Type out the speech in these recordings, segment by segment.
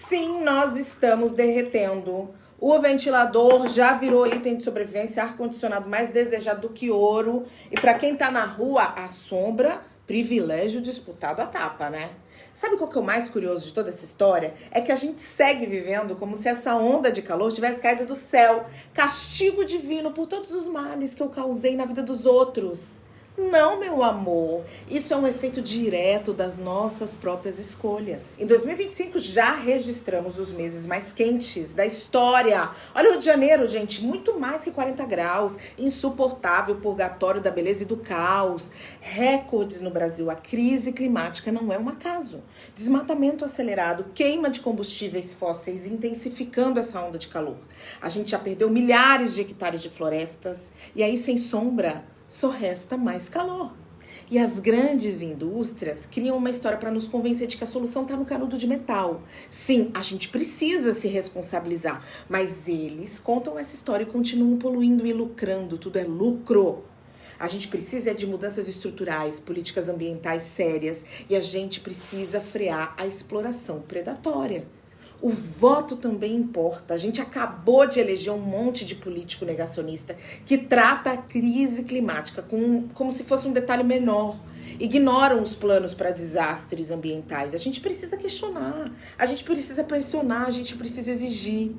Sim, nós estamos derretendo. O ventilador já virou item de sobrevivência, ar-condicionado mais desejado do que ouro. E para quem tá na rua, a sombra, privilégio disputado à tapa, né? Sabe qual que é o mais curioso de toda essa história? É que a gente segue vivendo como se essa onda de calor tivesse caído do céu. Castigo divino por todos os males que eu causei na vida dos outros. Não, meu amor. Isso é um efeito direto das nossas próprias escolhas. Em 2025 já registramos os meses mais quentes da história. Olha o Rio de Janeiro, gente, muito mais que 40 graus. Insuportável, purgatório da beleza e do caos. Recordes no Brasil. A crise climática não é um acaso. Desmatamento acelerado, queima de combustíveis fósseis intensificando essa onda de calor. A gente já perdeu milhares de hectares de florestas. E aí, sem sombra, só resta mais calor. E as grandes indústrias criam uma história para nos convencer de que a solução está no canudo de metal. Sim, a gente precisa se responsabilizar, mas eles contam essa história e continuam poluindo e lucrando. Tudo é lucro. A gente precisa de mudanças estruturais, políticas ambientais sérias, e a gente precisa frear a exploração predatória. O voto também importa. A gente acabou de eleger um monte de político negacionista que trata a crise climática como se fosse um detalhe menor. Ignoram os planos para desastres ambientais. A gente precisa questionar, a gente precisa pressionar, a gente precisa exigir.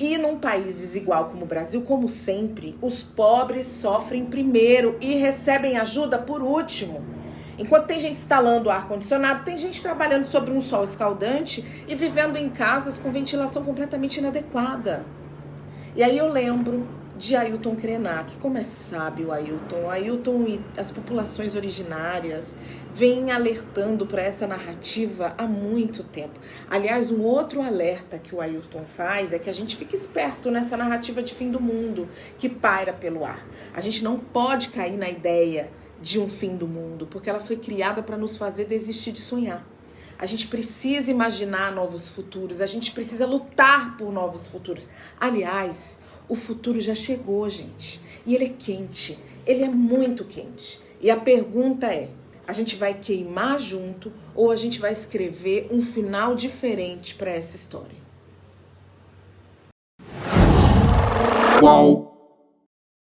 E num país desigual como o Brasil, como sempre, os pobres sofrem primeiro e recebem ajuda por último. Enquanto tem gente instalando ar-condicionado, tem gente trabalhando sob um sol escaldante e vivendo em casas com ventilação completamente inadequada. E aí eu lembro de Ailton Krenak. Como é sábio o Ailton. O Ailton e as populações originárias vêm alertando para essa narrativa há muito tempo. Aliás, um outro alerta que o Ailton faz é que a gente fique esperto nessa narrativa de fim do mundo que paira pelo ar. A gente não pode cair na ideia de um fim do mundo, porque ela foi criada para nos fazer desistir de sonhar. A gente precisa imaginar novos futuros, a gente precisa lutar por novos futuros. Aliás, o futuro já chegou, gente, e ele é quente, ele é muito quente. E a pergunta é, a gente vai queimar junto ou a gente vai escrever um final diferente para essa história? Qual?